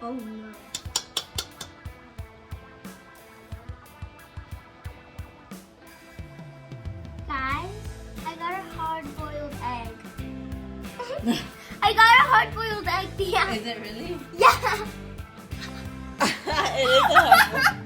Oh no. Guys, I got a hard-boiled egg. I got a hard-boiled egg, yeah. Is it really? Yeah. It is a hard one.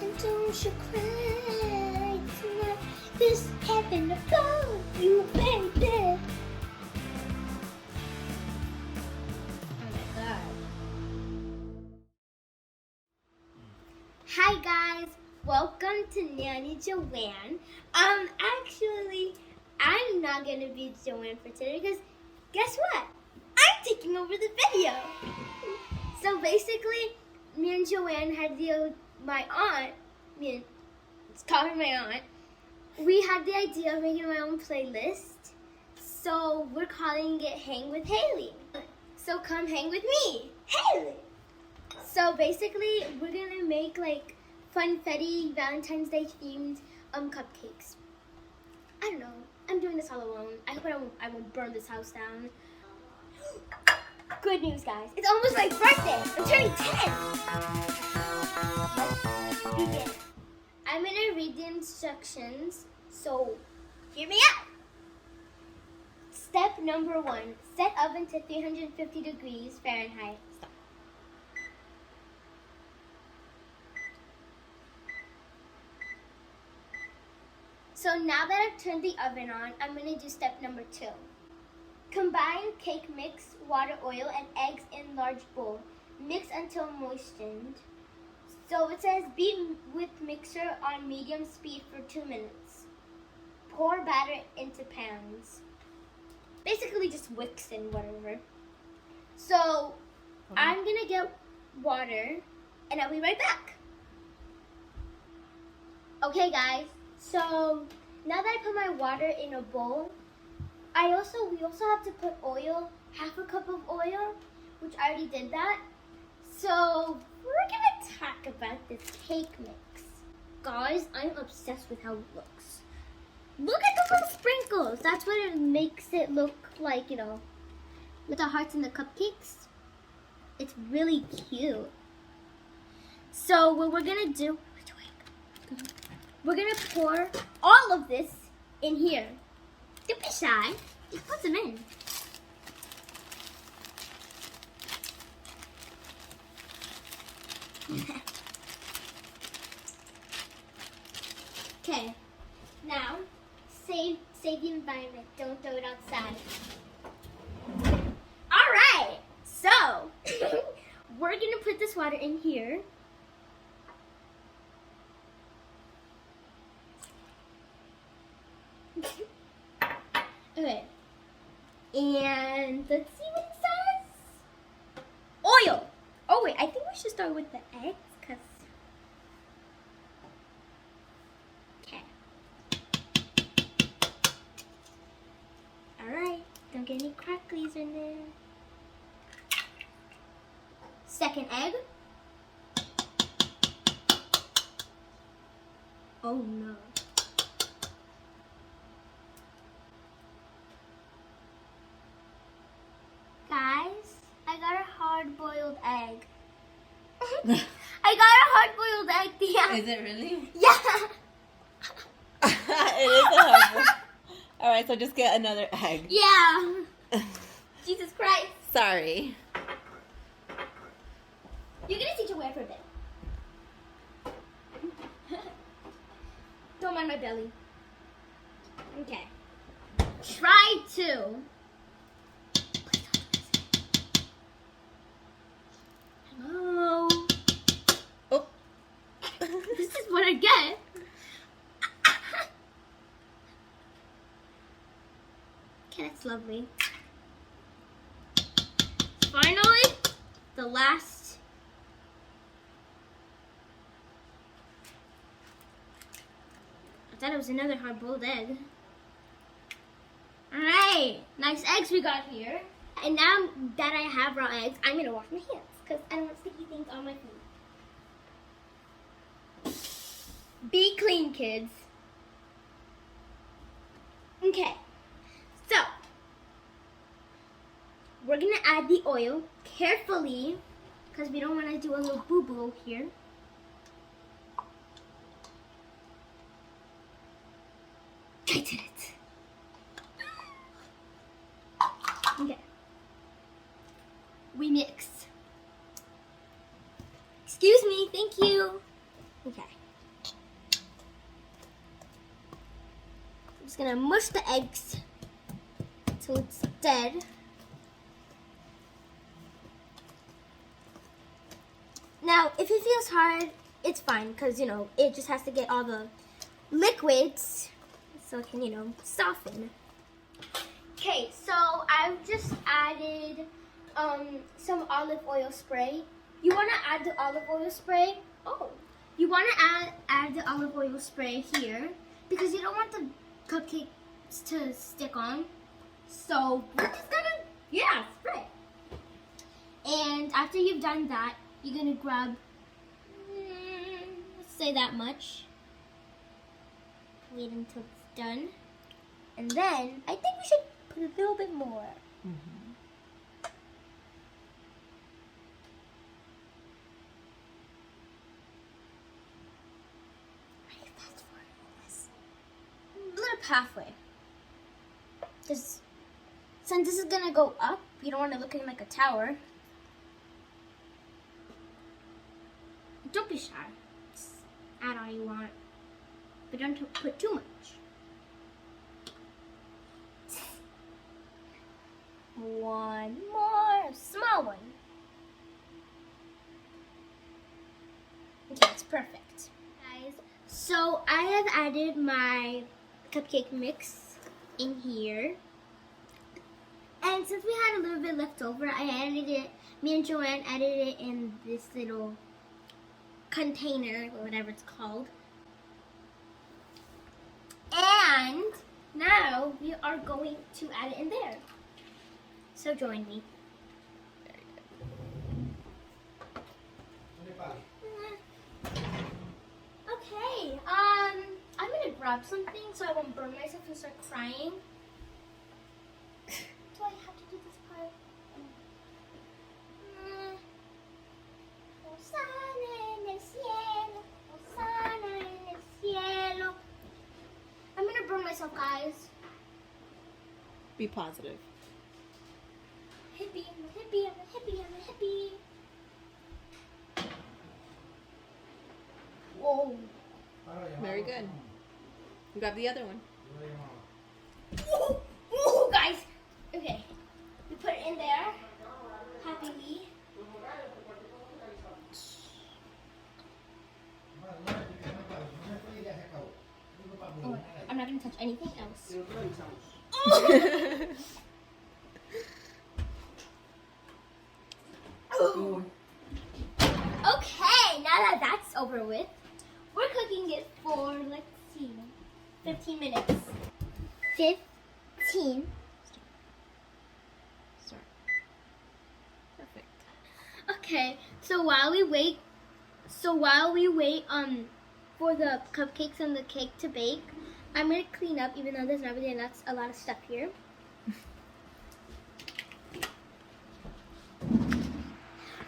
And don't you cry tonight. This happened to go you, baby. Oh my god. Hi guys, welcome to Nanny Joanne. Actually, I'm not gonna be Joanne for today because guess what? I'm taking over the video. So basically, me and Joanne had my aunt, let's call her my aunt. We had the idea of making my own playlist. So we're calling it Hang with Haley. So come hang with me, Haley. So basically, we're gonna make like funfetti Valentine's Day themed cupcakes. I don't know. I'm doing this all alone. I hope I won't burn this house down. Good news, guys. It's almost my birthday. I'm turning 10. Let's begin. I'm gonna read the instructions, so hear me out. Step number 1: set oven to 350 degrees Fahrenheit. Stop. So now that I've turned the oven on, I'm going to do step number 2. Combine cake mix, water, oil, and eggs in large bowl. Mix until moistened. So it says beat with mixer on medium speed for 2 minutes. Pour batter into pans. Basically just whisk and whatever. So I'm going to get water and I'll be right back. Okay guys. So now that I put my water in a bowl, we also have to put oil, half a cup of oil, which I already did that. So we're gonna talk about this cake mix. Guys, I'm obsessed with how it looks. Look at the little sprinkles. That's what it makes it look like, you know, with the hearts and the cupcakes. It's really cute. So what we're gonna do, we're gonna pour all of this in here. Don't be shy. Just put them in. Okay. Now, save the environment. Don't throw it outside. All right. So we're gonna put this water in here. Okay, and let's see what it says. Oil. Oh wait, I think we should start with the eggs, cause. Okay. All right. Don't get any cracklies in there. Second egg. Oh no. Guys, I got a hard-boiled egg. I got a hard-boiled egg, yeah. Is it really? Yeah. It is a hard one. Alright, so just get another egg. Yeah. Jesus Christ. Sorry. You're gonna teach away for a bit. Don't mind my belly. Okay. Try to. Hello. Oh. This is what I get. Okay, that's lovely. Finally, the last. I thought it was another hard-boiled egg. All right, nice eggs we got here. And now that I have raw eggs, I'm gonna wash my hands because I don't want sticky things on my food. Be clean, kids. Okay, so we're gonna add the oil carefully because we don't want to do a little boo-boo here. I did it. Okay. We mix. Excuse me, thank you. Okay. I'm just gonna mush the eggs till it's dead. Now, if it feels hard, it's fine because, you know, it just has to get all the liquids so it can, you know, soften. Okay, so I've just added some olive oil spray. You want to add the olive oil spray? Oh, you want to add the olive oil spray here because you don't want the cupcakes to stick on. So we're just gonna, yeah, spray. And after you've done that, you're gonna grab, let's say that much. Wait until it's done. And then I think we should put a little bit more. A little halfway. Because since this is gonna go up, you don't want to look like a tower. Don't be shy. Just add all you want, but don't put too much. One more, small one. Okay, it's perfect. Guys, so I have added my cupcake mix in here. And since we had a little bit left over, I added it, me and Joanne added it in this little container, or whatever it's called. And now we are going to add it in there. So join me. Okay, I'm gonna grab something so I won't burn myself and start crying. Do I have to do this part? Hosanna en el cielo, Hosanna en el cielo. I'm gonna burn myself, guys. Be positive. Hippie, I'm a hippie, I'm a hippie, I'm a hippie. Whoa. Very good. You got the other one. Ooh, guys. Okay. We put it in there. Happily. Oh, I'm not going to touch anything else. Okay, now that that's over with, we're cooking it for, let's see, 15 minutes. 15. Start. Perfect. Okay, so while we wait for the cupcakes and the cake to bake, I'm gonna clean up, even though there's not really a lot of stuff here.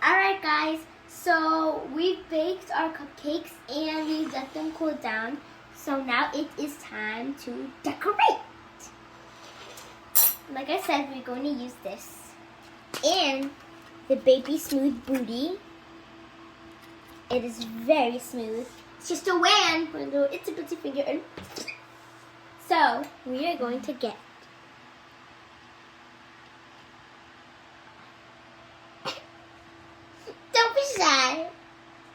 Alright guys, so we've baked our cupcakes and we've let them cool down. So now it is time to decorate. Like I said, we're going to use this. And the Baby Smooth Booty. It is very smooth. It's just a wand with a little itsy bitsy finger. And so we are going to get Don't be shy.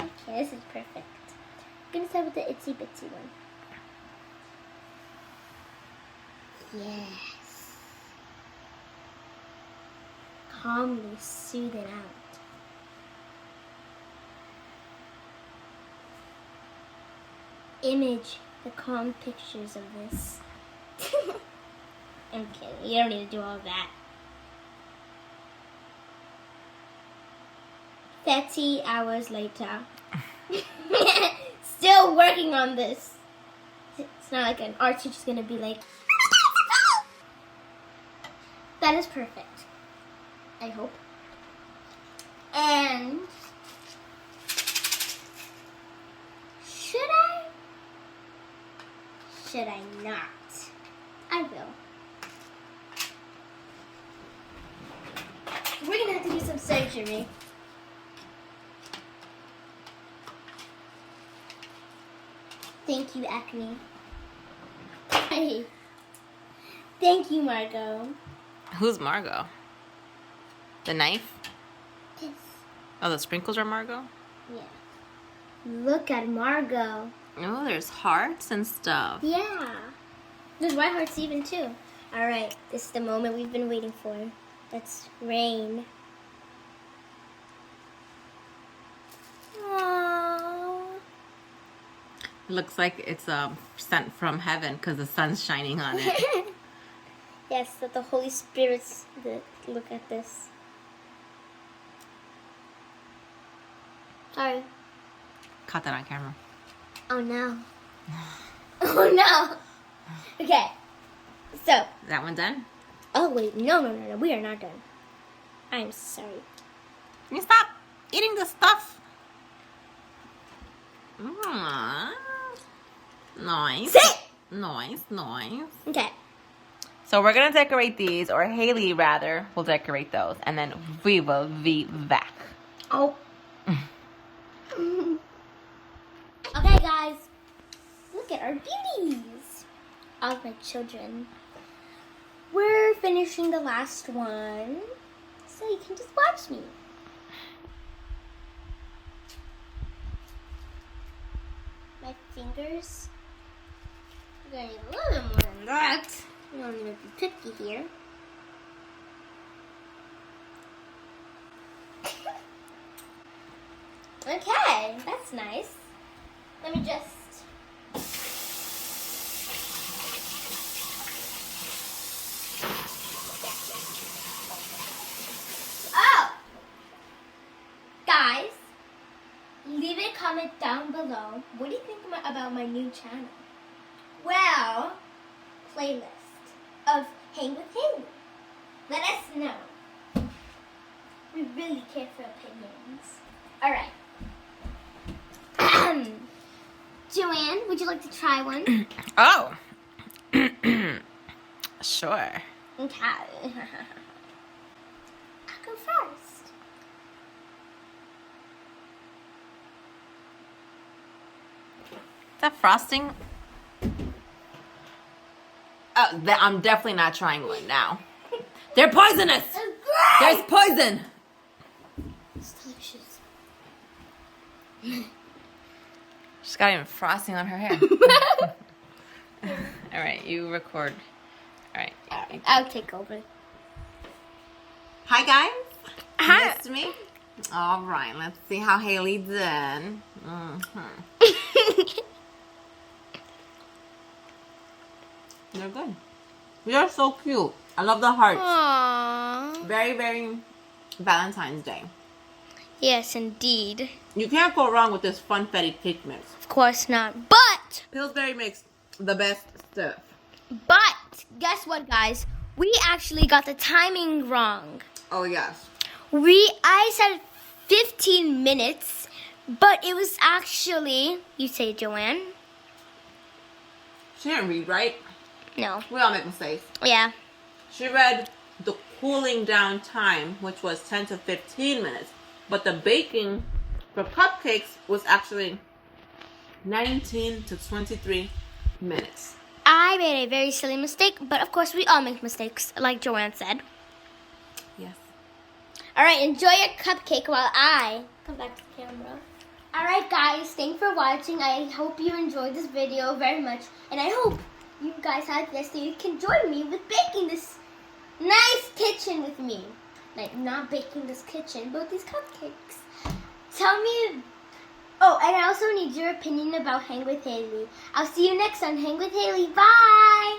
Okay, this is perfect. I'm gonna start with the itsy bitsy one. Yes. Calmly soothe it out. Image the calm pictures of this. I'm kidding. You don't need to do all that. 30 hours later. Still working on this. It's not like an art teacher's gonna be like, that is perfect. I hope. And should I not? I will. We're gonna have to do some surgery. Thank you, Acne. Hey. Thank you, Margot. Who's Margot? The knife? Yes. Oh, the sprinkles are Margot? Yeah. Look at Margot. Oh, there's hearts and stuff. Yeah. There's white hearts even too. All right, this is the moment we've been waiting for. Let's rain. Aww. It looks like it's sent from heaven because the sun's shining on it. Yes, that the Holy Spirit's look at this. Sorry. Caught that on camera. Oh no. Oh no. Okay. So. Is that one done? Oh wait, no, we are not done. I'm sorry. Can you stop eating the stuff? Nice. Sit! Nice. Okay. So we're going to decorate these, or Haley rather will decorate those, and then we will be back. Oh. Okay, guys. Look at our beauties. All my children. We're finishing the last one, so you can just watch me. My fingers are going to need a little bit more than that. We don't need to be picky here. Okay, that's nice. Let me just... Oh! Guys, leave a comment down below. What do you think about my new channel? Well, playlist of Hang with Haley. Let us know. We really care for opinions. Alright. Joanne, would you like to try one? Oh. Sure. Okay. I'll go first. Is that frosting? Oh, I'm definitely not trying one now. They're poisonous! There's poison! It's delicious. She's got even frosting on her hair. All right, you record. All right. I'll take over. Hi, guys. Hi. Missed me? All right, let's see how Haley did. They're good. You're so cute. I love the hearts. Aww. Very, very Valentine's Day. Yes, indeed. You can't go wrong with this Funfetti Pink mix. Of course not. But Pillsbury makes the best stuff. guess what, guys? We actually got the timing wrong. Oh, yes. I said 15 minutes, but it was actually, you say, Joanne? She didn't read right. No. We all make mistakes. Yeah. She read the cooling down time, which was 10 to 15 minutes. But the baking for cupcakes was actually 19 to 23 minutes. I made a very silly mistake, but of course we all make mistakes, like Joanne said. Yes. Alright, enjoy your cupcake while I come back to the camera. Alright guys, thanks for watching. I hope you enjoyed this video very much. And I hope you guys have this so you can join me with baking this nice kitchen with me. Like, not baking this kitchen, but these cupcakes. Tell me... Oh, and I also need your opinion about Hang with Haley. I'll see you next on Hang with Haley. Bye!